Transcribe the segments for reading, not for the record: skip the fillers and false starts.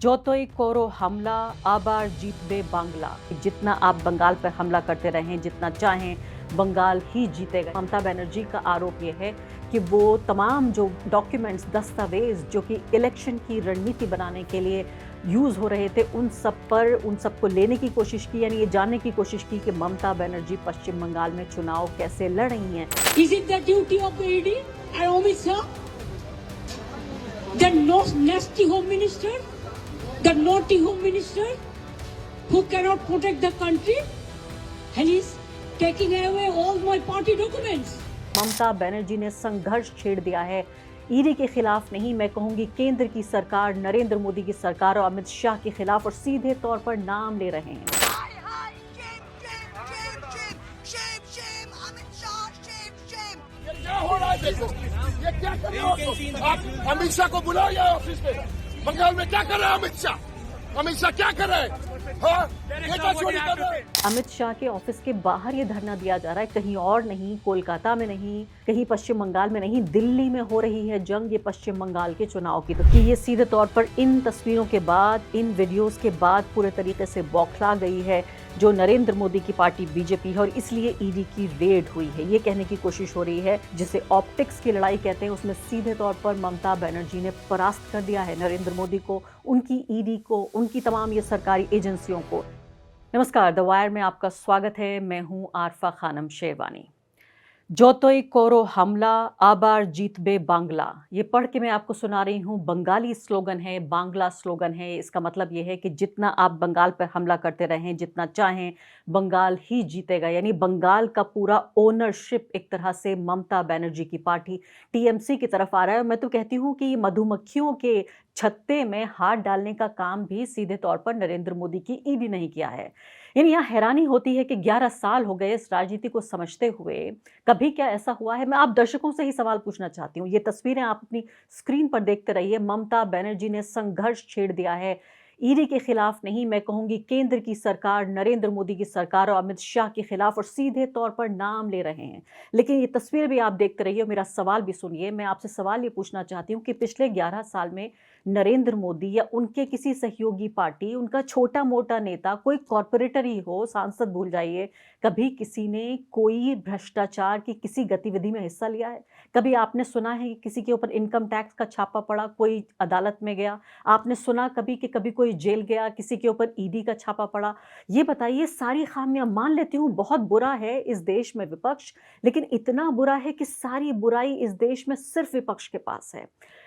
जोतोई कोरो हमला आबार जीतबे बांग्ला। जितना आप बंगाल पर हमला करते रहें, जितना चाहें, बंगाल ही जीतेगा। ममता बनर्जी का आरोप यह है कि वो तमाम जो डॉक्यूमेंट्स, दस्तावेज जो कि इलेक्शन की रणनीति बनाने के लिए यूज हो रहे थे, उन सबको लेने की कोशिश की, यानी ये जानने की कोशिश की कि ममता बनर्जी पश्चिम बंगाल में चुनाव कैसे लड़ रही हैं। Is it the duty of the ED and Amit Shah, the nasty home minister, the naughty home minister who cannot protect the country, and he's taking away all my party documents? Mamata Banerjee ने संघर्ष छेड़ दिया है ED के खिलाफ नहीं, मैं कहूंगी केंद्र की सरकार, नरेंद्र मोदी की सरकार और अमित शाह के खिलाफ, और सीधे तौर पर नाम ले रहे हैं। क्या हो रहा है? देखो ये क्या कर रहे हो आप? अमित शाह को बुलाओ या ऑफिस में। बंगाल में क्या कर रहे हैं अमित शाह? अमित शाह क्या कर रहे हैं? हाँ, ये क्या चोरी कर रहे हैं? अमित शाह के ऑफिस के बाहर ये धरना दिया जा रहा है, कहीं और नहीं, कोलकाता में नहीं, कहीं पश्चिम बंगाल में नहीं, दिल्ली में हो रही है जंग ये पश्चिम बंगाल के चुनाव की। तो ये सीधे तौर पर इन तस्वीरों के बाद, इन वीडियोस के बाद पूरे तरीके से बौखला गई है जो नरेंद्र मोदी की पार्टी बीजेपी है, और इसलिए ईडी की रेड हुई है। ये कहने की कोशिश हो रही है, जिसे ऑप्टिक्स की लड़ाई कहते हैं, उसमें सीधे तौर पर ममता बनर्जी ने परास्त कर दिया है नरेंद्र मोदी को, उनकी ईडी को, उनकी तमाम ये सरकारी एजेंसियों को। नमस्कार, द वायर में आपका स्वागत है। मैं हूं आरफा खानम शेरवानी। जोतोई कोरो हमला आबार जीतबे बांग्ला, ये पढ़ के मैं आपको सुना रही हूँ। बंगाली स्लोगन है, बांग्ला स्लोगन है। इसका मतलब ये है कि जितना आप बंगाल पर हमला करते रहें, जितना चाहें, बंगाल ही जीतेगा। यानी बंगाल का पूरा ओनरशिप एक तरह से ममता बनर्जी की पार्टी टीएमसी की तरफ आ रहा है। मैं तो कहती हूँ कि मधुमक्खियों के छत्ते में हाथ डालने का काम भी सीधे तौर पर नरेंद्र मोदी की ईडी नहीं किया है। यानी यहाँ हैरानी होती है कि 11 साल हो गए इस राजनीति को समझते हुए, कभी क्या ऐसा हुआ है? मैं आप दर्शकों से ही सवाल पूछना चाहती हूँ। ये तस्वीरें आप अपनी स्क्रीन पर देखते रहिए। ममता बनर्जी ने संघर्ष छेड़ दिया है ईडी के खिलाफ नहीं, मैं कहूंगी केंद्र की सरकार, नरेंद्र मोदी की सरकार और अमित शाह के खिलाफ, और सीधे तौर पर नाम ले रहे हैं। लेकिन ये तस्वीर भी आप देखते रहिए, मेरा सवाल भी सुनिए। मैं आपसे सवाल ये पूछना चाहती हूँ कि पिछले 11 साल में नरेंद्र मोदी या उनके किसी सहयोगी पार्टी, उनका छोटा मोटा नेता, कोई कॉर्पोरेटर ही हो, सांसद भूल जाइए, कभी किसी ने कोई भ्रष्टाचार की किसी गतिविधि में हिस्सा लिया है? कभी आपने सुना है कि किसी के ऊपर इनकम टैक्स का छापा पड़ा, कोई अदालत में गया? आपने सुना कभी कि कभी कोई जेल गया, किसी के ऊपर ईडी का छापा पड़ा? ये बताइए। सारी खामियां मान लेती हूँ, बहुत बुरा है इस देश में विपक्ष, लेकिन इतना बुरा है कि सारी बुराई इस देश में सिर्फ विपक्ष के पास है।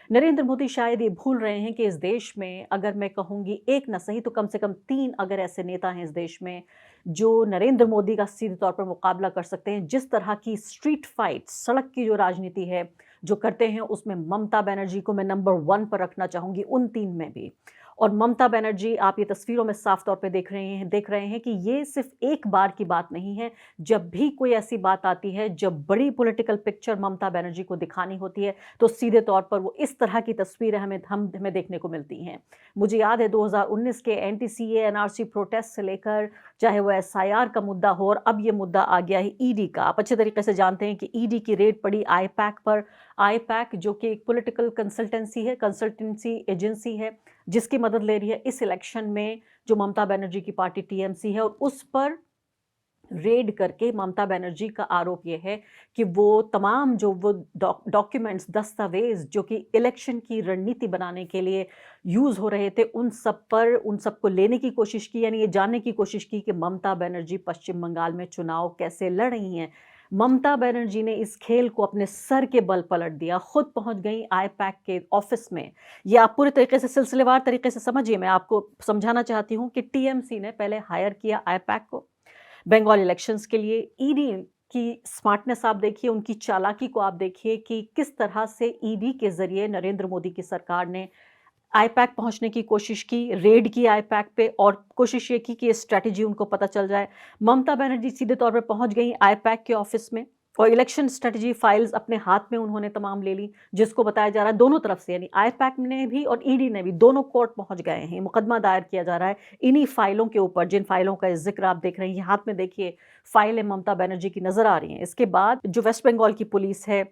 नरेंद्र मोदी शायद ये भूल रहे हैं कि इस देश में, अगर मैं कहूंगी एक न सही तो कम से कम 3 अगर ऐसे नेता हैं इस देश में जो नरेंद्र मोदी का सीधे तौर पर मुकाबला कर सकते हैं। जिस तरह की स्ट्रीट फाइट, सड़क की जो राजनीति है जो करते हैं, उसमें ममता बनर्जी को मैं नंबर 1 पर रखना चाहूंगी, उन 3 में भी। और ममता बनर्जी, आप ये तस्वीरों में साफ तौर पे देख रहे हैं कि ये सिर्फ एक बार की बात नहीं है। जब भी कोई ऐसी बात आती है, जब बड़ी पॉलिटिकल पिक्चर ममता बनर्जी को दिखानी होती है, तो सीधे तौर पर वो इस तरह की तस्वीरें हमें देखने को मिलती हैं। मुझे याद है 2019 के एनटीसीए एनआरसी प्रोटेस्ट से लेकर, चाहे वो एसआईआर का मुद्दा हो, और अब ये मुद्दा आ गया है ईडी का। आप अच्छे तरीके से जानते हैं कि ईडी की रेड पड़ी आईपैक पर। आईपैक जो कि एक पॉलिटिकल कंसल्टेंसी एजेंसी है, जिसकी मदद ले रही है इस इलेक्शन में जो ममता बनर्जी की पार्टी टीएमसी है, और उस पर रेड करके ममता बनर्जी का आरोप यह है कि वो तमाम जो वो डॉक्यूमेंट्स, दस्तावेज जो कि इलेक्शन की रणनीति बनाने के लिए यूज हो रहे थे, उन सबको लेने की कोशिश की, यानी ये जानने की कोशिश की कि ममता बनर्जी पश्चिम बंगाल में चुनाव कैसे लड़ रही हैं। ममता बनर्जी ने इस खेल को अपने सर के बल पलट दिया, खुद पहुंच गई आईपैक के ऑफिस में। ये आप पूरे तरीके से सिलसिलेवार तरीके से समझिए। मैं आपको समझाना चाहती हूं कि टीएमसी ने पहले हायर किया आईपैक को बंगाल इलेक्शंस के लिए। ईडी की स्मार्टनेस आप देखिए, उनकी चालाकी को आप देखिए कि किस तरह से ईडी के जरिए नरेंद्र मोदी की सरकार ने आईपैक पहुंचने की कोशिश की, रेड की आईपैक पे, और कोशिश ये की कि ये स्ट्रैटेजी उनको पता चल जाए। ममता बनर्जी सीधे तौर पर पहुंच गई आईपैक के ऑफिस में, और इलेक्शन स्ट्रैटेजी फाइल्स अपने हाथ में उन्होंने तमाम ले ली, जिसको बताया जा रहा है दोनों तरफ से, यानी आईपैक ने भी और ईडी ने भी, दोनों कोर्ट पहुंच गए हैं। मुकदमा दायर किया जा रहा है इन्हीं फाइलों के ऊपर, जिन फाइलों का जिक्र आप देख रहे हैं। हाथ में देखिए फाइलें ममता बनर्जी की नजर आ रही हैं। इसके बाद जो वेस्ट बंगाल की पुलिस है,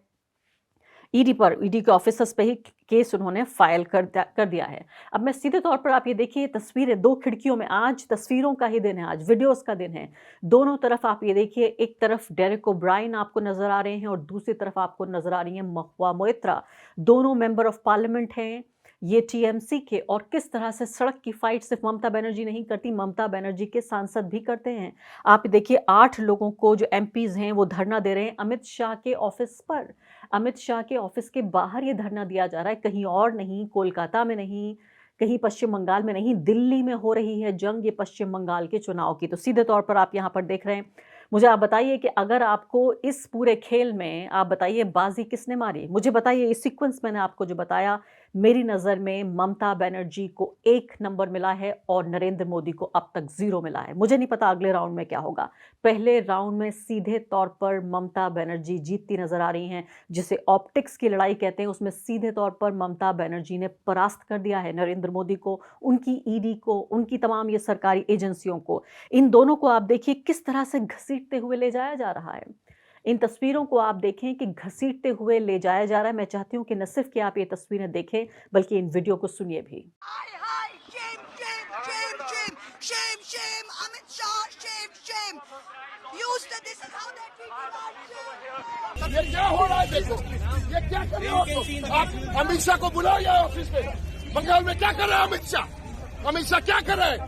ईडी पर, ईडी के ऑफिसर्स पे ही केस उन्होंने फाइल कर दिया है। अब मैं सीधे तौर पर आप ये देखिए तस्वीरें 2 खिड़कियों में, आज तस्वीरों का ही दिन है, आज वीडियोज़ का दिन है। दोनों तरफ आप ये देखिए, एक तरफ डेरेक ओब्रायन आपको नज़र आ रहे हैं और दूसरी तरफ आपको नज़र आ रही हैं महुआ मोइत्रा। दोनों मेंबर ऑफ पार्लियामेंट हैं, ये टीएमसी के, और किस तरह से सड़क की फाइट सिर्फ ममता बनर्जी नहीं करती, ममता बनर्जी के सांसद भी करते हैं। आप देखिए 8 लोगों को जो एमपीज़ हैं वो धरना दे रहे हैं अमित शाह के ऑफिस पर। अमित शाह के ऑफिस के बाहर ये धरना दिया जा रहा है, कहीं और नहीं, कोलकाता में नहीं, कहीं पश्चिम बंगाल में नहीं, दिल्ली में हो रही है जंग ये पश्चिम बंगाल के चुनाव की। तो सीधे तौर पर आप यहाँ पर देख रहे हैं। मुझे आप बताइए कि अगर आपको इस पूरे खेल में, आप बताइए बाजी किसने मारी? मुझे बताइए, इस सीक्वेंस मैंने आपको जो बताया, मेरी नज़र में ममता बनर्जी को 1 नंबर मिला है और नरेंद्र मोदी को अब तक 0 मिला है। मुझे नहीं पता अगले राउंड में क्या होगा। पहले राउंड में सीधे तौर पर ममता बनर्जी जीतती नज़र आ रही हैं, जिसे ऑप्टिक्स की लड़ाई कहते हैं, उसमें सीधे तौर पर ममता बनर्जी ने परास्त कर दिया है नरेंद्र मोदी को, उनकी ईडी को, उनकी तमाम ये सरकारी एजेंसियों को। इन दोनों को आप देखिए किस तरह से घसीटते हुए ले जाया जा रहा है। इन तस्वीरों को आप देखें कि घसीटते हुए ले जाया जा रहा है। मैं चाहती हूँ कि न सिर्फ कि आप ये तस्वीरें देखें, बल्कि इन वीडियो को सुनिए भी। Hi, hi, shame, shame, shame, shame, shame, shame, Amit Shah, shame, shame. Houston, this is how they're treating us. ये क्या हो रहा है? देखो ये क्या कर रहे हो तुम? आप अमित शाह को बुलाओ यहाँ ऑफिस में। बंगाल में क्या कर रहे हैं अमित शाह? अमित शाह क्या कर रहे हैं?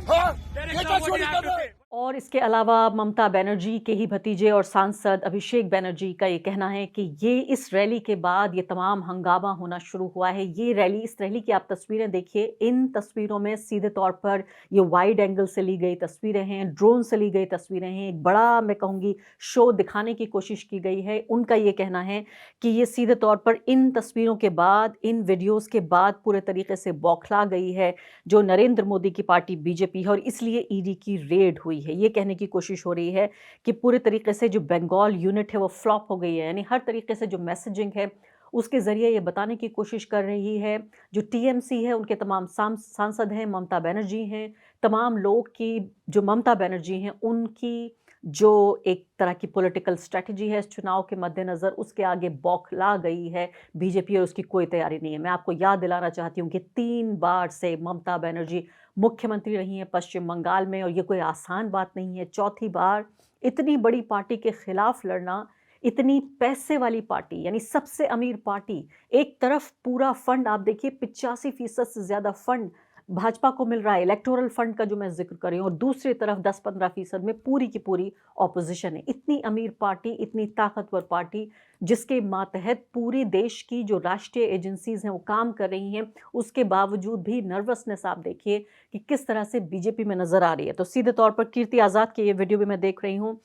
हाँ, ये क्या चोरी कर रहे हैं? और इसके अलावा ममता बनर्जी के ही भतीजे और सांसद अभिषेक बनर्जी का ये कहना है कि ये इस रैली के बाद ये तमाम हंगामा होना शुरू हुआ है। ये रैली, इस रैली की आप तस्वीरें देखिए। इन तस्वीरों में सीधे तौर पर ये वाइड एंगल से ली गई तस्वीरें हैं, ड्रोन से ली गई तस्वीरें हैं। एक बड़ा, मैं कहूँगी, शो दिखाने की कोशिश की गई है। उनका ये कहना है कि ये सीधे तौर पर इन तस्वीरों के बाद, इन वीडियोज़ के बाद पूरे तरीके से बौखला गई है जो नरेंद्र मोदी की पार्टी बीजेपी है, और इसलिए ईडी की रेड हुई है। ये कहने की कोशिश हो रही है कि पूरे तरीके से जो बंगाल यूनिट है वो फ्लॉप हो गई है। यानी हर तरीके से जो मैसेजिंग है उसके ज़रिए ये बताने की कोशिश कर रही है, जो टीएमसी है उनके तमाम सांसद हैं, ममता बनर्जी हैं, तमाम लोग की, जो ममता बनर्जी हैं उनकी जो एक तरह की पॉलिटिकल स्ट्रेटजी है इस चुनाव के मद्देनज़र, उसके आगे बौखला गई है बीजेपी और उसकी कोई तैयारी नहीं है। मैं आपको याद दिलाना चाहती हूँ कि 3 बार से ममता बनर्जी मुख्यमंत्री रही हैं पश्चिम बंगाल में, और ये कोई आसान बात नहीं है। चौथी बार इतनी बड़ी पार्टी के खिलाफ लड़ना, इतनी पैसे वाली पार्टी, यानी सबसे अमीर पार्टी, एक तरफ पूरा फंड आप देखिए 85% से ज़्यादा फंड भाजपा को मिल रहा है, इलेक्टोरल फंड का जो मैं जिक्र कर रही हूँ, और दूसरी तरफ 10-15% में पूरी की पूरी ऑपोजिशन है। इतनी अमीर पार्टी, इतनी ताकतवर पार्टी, जिसके मातहत पूरे देश की जो राष्ट्रीय एजेंसीज हैं वो काम कर रही हैं, उसके बावजूद भी नर्वसनेस आप देखिए कि किस तरह से बीजेपी में नज़र आ रही है। तो सीधे तौर पर कीर्ति आज़ाद की ये वीडियो भी मैं देख रही हूँ,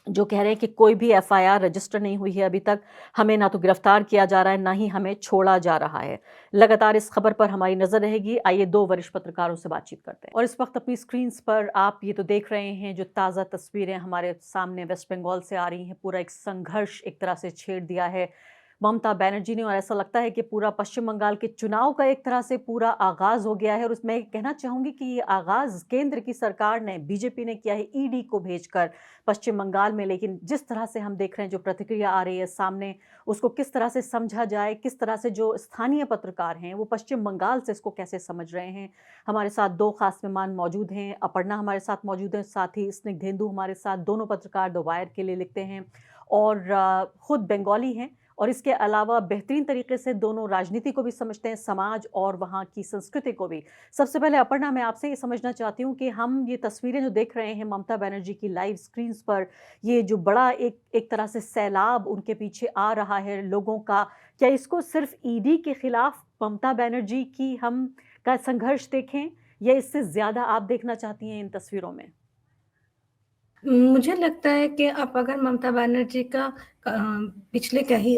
जो कह रहे हैं कि कोई भी एफआईआर रजिस्टर नहीं हुई है अभी तक, हमें ना तो गिरफ्तार किया जा रहा है, ना ही हमें छोड़ा जा रहा है। लगातार इस खबर पर हमारी नज़र रहेगी। आइए 2 वरिष्ठ पत्रकारों से बातचीत करते हैं। और इस वक्त अपनी स्क्रीन्स पर आप ये तो देख रहे हैं, जो ताज़ा तस्वीरें हमारे सामने वेस्ट बंगाल से आ रही हैं। पूरा एक संघर्ष एक तरह से छेड़ दिया है ममता बनर्जी ने, और ऐसा लगता है कि पूरा पश्चिम बंगाल के चुनाव का एक तरह से पूरा आगाज़ हो गया है। और उसमें कहना चाहूँगी कि ये आगाज़ केंद्र की सरकार ने, बीजेपी ने किया है ईडी को भेजकर पश्चिम बंगाल में। लेकिन जिस तरह से हम देख रहे हैं, जो प्रतिक्रिया आ रही है सामने, उसको किस तरह से समझा जाए, किस तरह से जो स्थानीय पत्रकार हैं वो पश्चिम बंगाल से इसको कैसे समझ रहे हैं। हमारे साथ 2 खास मेहमान मौजूद हैं। अपर्णा हमारे साथ मौजूद हैं, साथ ही स्निग्धेंदु हमारे साथ, दोनों पत्रकार द वायर के लिए लिखते हैं और खुद बंगाली हैं, और इसके अलावा बेहतरीन तरीके से दोनों राजनीति को भी समझते हैं, समाज और वहाँ की संस्कृति को भी। सबसे पहले अपर्णा, मैं आपसे ये समझना चाहती हूँ कि हम ये तस्वीरें जो देख रहे हैं ममता बनर्जी की लाइव स्क्रीन्स पर, ये जो बड़ा एक तरह से सैलाब उनके पीछे आ रहा है लोगों का, क्या इसको सिर्फ ईडी के खिलाफ ममता बनर्जी की हम का संघर्ष देखें, या इससे ज़्यादा आप देखना चाहती हैं इन तस्वीरों में? मुझे लगता है कि आप अगर ममता बनर्जी का पिछले कहीं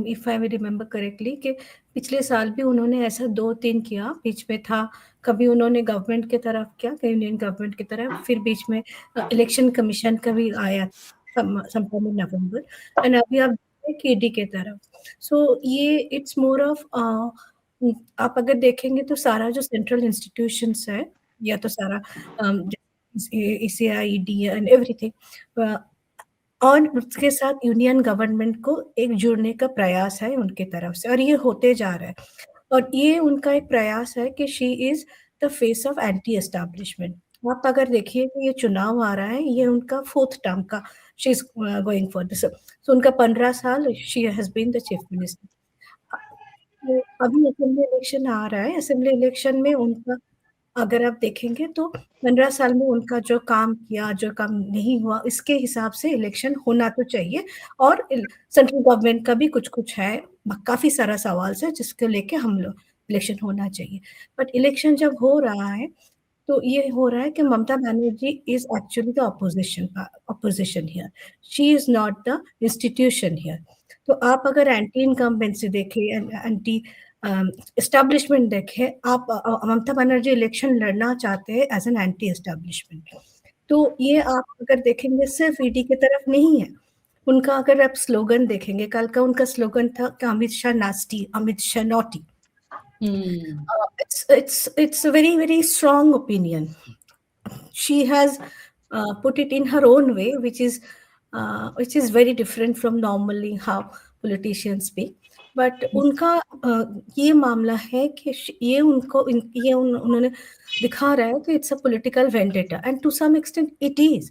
इफ आई रिमेम्बर करेक्टली कि पिछले साल भी उन्होंने ऐसा 2-3 किया, बीच में था, कभी उन्होंने गवर्नमेंट की तरफ किया, कभी इंडियन गवर्नमेंट की तरफ, फिर बीच में इलेक्शन कमीशन का भी आया sometime in नवंबर, एंड अभी आप देख रहे हैं कि ईडी की तरफ। सो ये इट्स मोर ऑफ आप अगर देखेंगे तो सारा जो सेंट्रल इंस्टीट्यूशंस है, या तो सारा ईसीआई, ईडी एंड एवरीथिंग, और उसके साथ यूनियन गवर्नमेंट को एक जुड़ने का प्रयास है उनकी तरफ से, और ये होते जा रहा है। और ये उनका एक प्रयास है कि she is the face of anti establishment. आप अगर देखिए कि ये चुनाव आ रहा है, ये उनका 4th टर्म का, she is going for this. So उनका 15 साल she has been the chief minister. तो अभी असेंबली इलेक्शन आ रहा है, असेंबली इलेक्शन में उनका अगर आप देखेंगे तो 15 साल में उनका जो काम किया, जो काम नहीं हुआ, इसके हिसाब से इलेक्शन होना तो चाहिए। और सेंट्रल गवर्नमेंट का भी कुछ-कुछ है, काफ़ी सारा सवाल है जिसको लेके हम लोग इलेक्शन होना चाहिए। बट इलेक्शन जब हो रहा है, तो ये हो रहा है कि Mamata Banerjee is actually the opposition here. She is not the institution here. तो आप अगर एंटी इनकम्बेंसी देखें, एंटी एस्टैब्लिशमेंट देखें, आप ममता बनर्जी इलेक्शन लड़ना चाहते हैं एज़ एन एंटी एस्टैब्लिशमेंट। तो ये आप अगर देखेंगे सिर्फ ईडी की तरफ नहीं है। उनका अगर आप स्लोगन देखेंगे, कल का उनका स्लोगन था कि Amit Shah nasty, Amit Shah naughty. It's a very, very strong opinion. She has put it in her own way, which is very different from normally how politicians speak. But उनका ये मामला है कि ये उनको ये उन्होंने दिखा रहा है कि it's a political vendetta, and to some extent it is.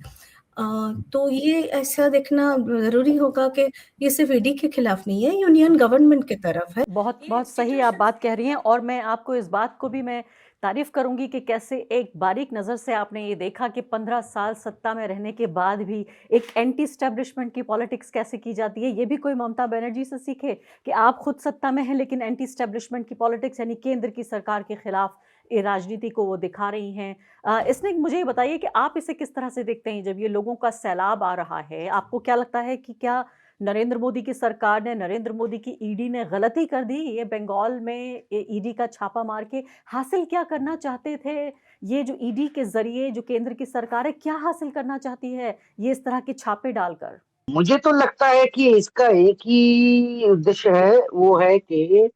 तो ये ऐसा देखना ज़रूरी होगा कि ये सिर्फ ईडी के खिलाफ नहीं है, यूनियन गवर्नमेंट की तरफ है। बहुत बहुत सही आप बात कह रही हैं, और मैं आपको इस बात को भी मैं तारीफ करूंगी कि कैसे एक बारीक नज़र से आपने ये देखा कि 15 साल सत्ता में रहने के बाद भी एक एंटी स्टैब्लिशमेंट की पॉलिटिक्स कैसे की जाती है। ये भी कोई ममता बनर्जी से सीखे कि आप खुद सत्ता में हैं लेकिन एंटी स्टैब्लिशमेंट की पॉलिटिक्स यानी केंद्र की सरकार के खिलाफ ये राजनीति को वो दिखा रही हैं। इसमें मुझे ये बताइए कि आप इसे किस तरह से देखते हैं जब ये लोगों का सैलाब आ रहा है। आपको क्या लगता है कि क्या नरेंद्र मोदी की सरकार ने, नरेंद्र मोदी की ईडी ने गलती कर दी? ये बंगाल में ईडी का छापा मार के हासिल क्या करना चाहते थे? ये जो ईडी के जरिए जो केंद्र की सरकार है क्या हासिल करना चाहती है ये इस तरह के छापे डालकर? मुझे तो लगता है कि इसका एक ही उद्देश्य है, वो है कि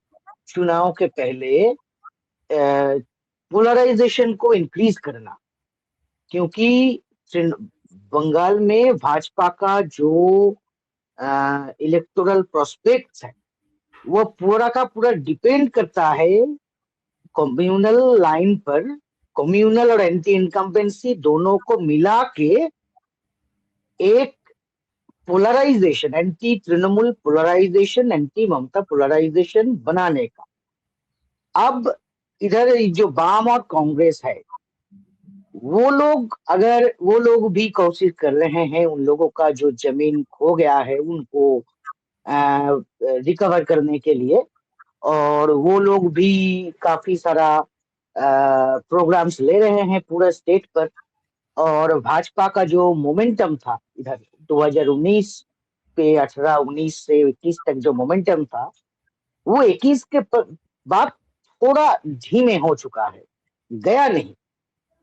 चुनाव के पहले पोलराइजेशन को इंक्रीज करना, क्योंकि बंगाल में भाजपा का जो इलेक्टोरल प्रोस्पेक्ट्स है वो पूरा का पूरा डिपेंड करता है कम्युनल लाइन पर। कम्युनल और एंटी इनकम्बेंसी दोनों को मिला के एक polarisation, anti Trinamool polarisation, anti Mamata polarisation बनाने का। अब इधर जो वाम और कांग्रेस है, वो लोग भी कोशिश कर रहे हैं उन लोगों का जो जमीन खो गया है उनको रिकवर करने के लिए, और वो लोग भी काफी सारा प्रोग्राम्स ले रहे हैं पूरे स्टेट पर। और भाजपा का जो मोमेंटम था इधर 2019 पे 19 से 21 तक जो मोमेंटम था, वो 21 के बाद थोड़ा धीमे हो चुका है, गया नहीं।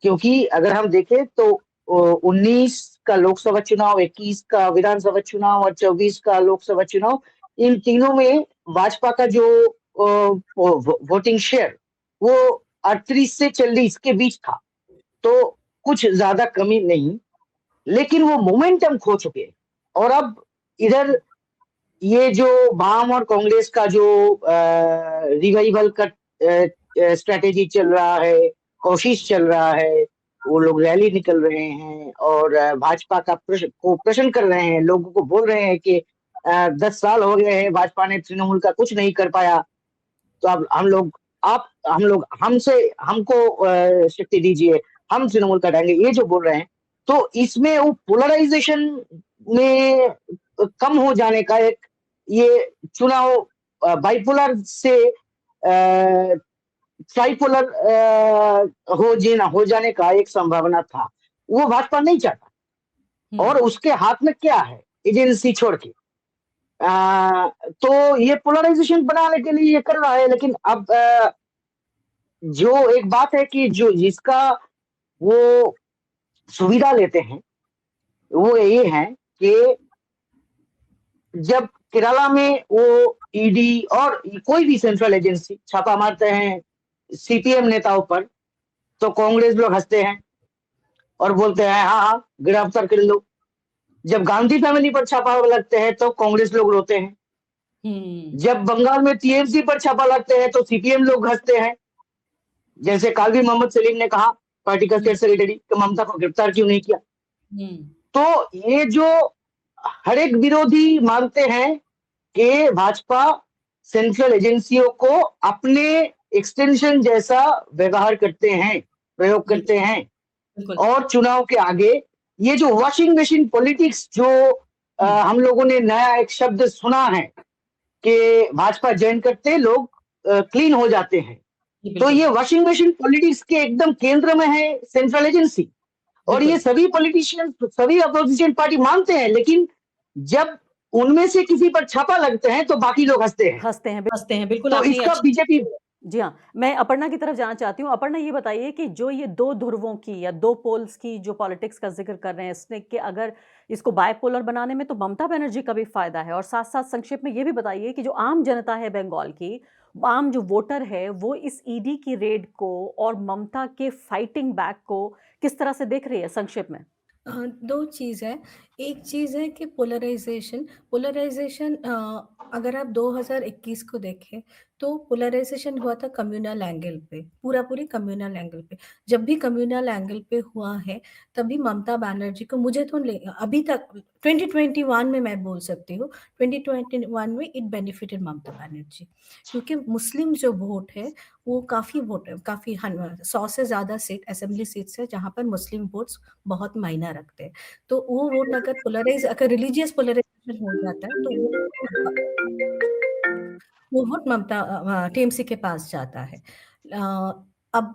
क्योंकि अगर हम देखें तो 19 का लोकसभा चुनाव, 21 का विधानसभा चुनाव और 24 का लोकसभा चुनाव, इन तीनों में भाजपा का जो वोटिंग शेयर वो 38 से 40 के बीच था, तो कुछ ज्यादा कमी नहीं, लेकिन वो मोमेंटम खो चुके। और अब इधर ये जो वाम और कांग्रेस का जो रिवाइवल का स्ट्रेटेजी चल रहा है, कोशिश चल रहा है, वो लोग रैली निकल रहे हैं और भाजपा का प्रश्न कर रहे हैं, लोगों को बोल रहे हैं कि 10 साल हो गए हैं, भाजपा ने तृणमूल का कुछ नहीं कर पाया, तो अब हमको शक्ति दीजिए, हम तृणमूल का डालेंगे, ये जो बोल रहे हैं। तो इसमें वो पोलराइजेशन में कम हो जाने का एक, ये चुनाव बाइपोलर से ट्राइपोलर हो जाने का एक संभावना था, वो भाजपा नहीं चाहता। और उसके हाथ में क्या है, एजेंसी छोड़ के। तो ये पोलराइजेशन बनाने के लिए ये कर रहा है। लेकिन अब जो एक बात है कि जो जिसका वो सुविधा लेते हैं वो ये है कि जब केरला में वो ईडी और कोई भी सेंट्रल एजेंसी छापा मारते हैं सीपीएम नेताओं पर, तो कांग्रेस लोग हंसते हैं और बोलते हैं हाँ गिरफ्तार कर लो। जब गांधी फैमिली पर छापा लगते हैं तो कांग्रेस लोग रोते हैं, जब बंगाल में टीएमसी पर छापा लगते हैं तो सीपीएम लोग हंसते हैं। जैसे कालवी मोहम्मद सलीम ने कहा, पार्टी का स्टेट सेक्रेटरी, कि ममता को गिरफ्तार क्यों नहीं किया। तो ये जो हर एक विरोधी मानते हैं कि भाजपा सेंट्रल एजेंसियों को अपने एक्सटेंशन जैसा व्यवहार करते हैं, प्रयोग करते हैं। और चुनाव के आगे ये जो वॉशिंग मशीन पॉलिटिक्स जो हम लोगों ने नया एक शब्द सुना है कि भाजपा ज्वाइन करते लोग क्लीन हो जाते हैं, तो ये वॉशिंग मशीन पॉलिटिक्स के एकदम केंद्र में है सेंट्रल एजेंसी। और ये सभी पॉलिटिशियन, सभी अपोजिशन पार्टी मानते हैं, लेकिन जब उनमें से किसी पर छापा लगते हैं तो बाकी लोग हंसते हैं। बिल्कुल। तो इसका बीजेपी। जी हाँ, मैं अपर्णा की तरफ जाना चाहती हूँ। अपर्णा, ये बताइए कि जो ये दो ध्रुवों की या दो पोल्स की जो पॉलिटिक्स का जिक्र कर रहे हैं स्नेक के, अगर इसको बायपोलर बनाने में तो ममता बनर्जी का भी फायदा है, और साथ साथ संक्षेप में ये भी बताइए कि जो आम जनता है बंगाल की, आम जो वोटर है, वो इस ईडी की रेड को और ममता के फाइटिंग बैक को किस तरह से देख रही है, संक्षेप में? दो चीज़ है। एक चीज़ है कि पोलराइजेशन अगर आप 2021 को देखें तो पोलराइजेशन हुआ था कम्युनल एंगल पे, पूरी कम्युनल एंगल पे। जब भी कम्युनल एंगल पे हुआ है तभी ममता बनर्जी को, मुझे तो अभी तक 2021 में मैं बोल सकती हूँ, 2021 में इट बेनिफिटेड ममता बनर्जी, क्योंकि मुस्लिम जो वोट है वो काफ़ी 100 से ज़्यादा सीट असेंबली सीट्स है जहाँ पर मुस्लिम वोट्स बहुत मायना रखते हैं। तो वो वोट अगर रिलीजियस पोलराइजेशन हो जाता है तो वो वोट ममता टीएमसी के पास जाता है। अब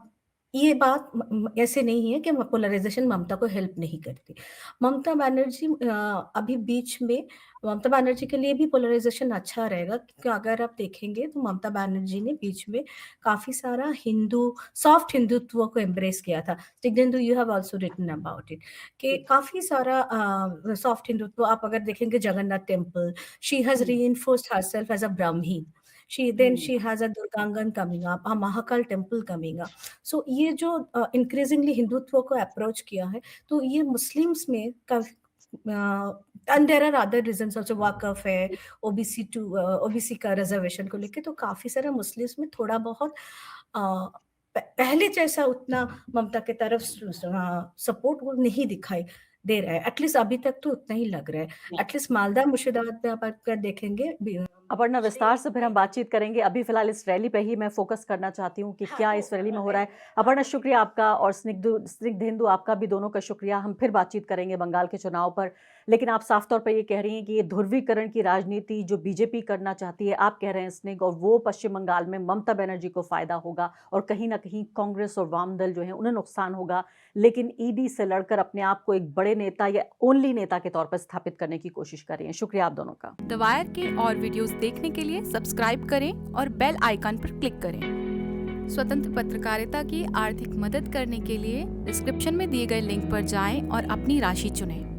ये बात ऐसे नहीं है कि पोलराइजेशन ममता को हेल्प नहीं करती। ममता बनर्जी अभी बीच में, ममता बनर्जी के लिए भी पोलराइजेशन अच्छा रहेगा, क्योंकि अगर आप देखेंगे तो ममता बनर्जी ने बीच में काफ़ी सारा सॉफ्ट हिंदुत्व को एम्ब्रेस किया था। Snigdhendu, you have also written about it, कि काफ़ी सारा सॉफ्ट हिंदुत्व आप अगर देखेंगे, Jagannath temple, she has reinforced herself as a Brahmin, she has a Durgangan coming up, a Mahakal temple coming up. So ये जो increasingly हिंदुत्व को अप्रोच किया है, तो ये मुस्लिम्स में and there are other reasons also, वाकफ है, ओबीसी का रिजर्वेशन को लेके, तो काफी सारा मुस्लिम्स में थोड़ा बहुत पहले जैसा उतना ममता के तरफ सपोर्ट वो नहीं दिखाई दे रहा है। एटलीस्ट अभी तक तो उतना ही लग रहा है। एटलीस्ट मालदा मुर्शिदाबाद पे आप देखेंगे। अपर्णा, विस्तार से फिर हम बातचीत करेंगे। अभी फिलहाल इस रैली पे ही मैं फोकस करना चाहती हूँ कि क्या इस रैली में हो रहा है। अपर्णा, शुक्रिया आपका, और स्निग्धेंदु आपका भी, दोनों का शुक्रिया। हम फिर बातचीत करेंगे बंगाल के चुनाव पर, लेकिन आप साफ तौर पर ये कह रही हैं कि ये ध्रुवीकरण की राजनीति जो बीजेपी करना चाहती है, आप कह रहे हैं स्निग, और वो पश्चिम बंगाल में ममता बनर्जी को फायदा होगा और कहीं ना कहीं कांग्रेस और वाम दल जो है उन्हें नुकसान होगा, लेकिन ईडी से लड़कर अपने आप को एक बड़े नेता या ओनली नेता के तौर पर स्थापित करने की कोशिश कर रही हैं। शुक्रिया आप दोनों का। द वायर के और वीडियोस देखने के लिए सब्सक्राइब करें और बेल आइकन पर क्लिक करें। स्वतंत्र पत्रकारिता की आर्थिक मदद करने के लिए डिस्क्रिप्शन में दिए गए लिंक पर जाएं और अपनी राशि चुनें।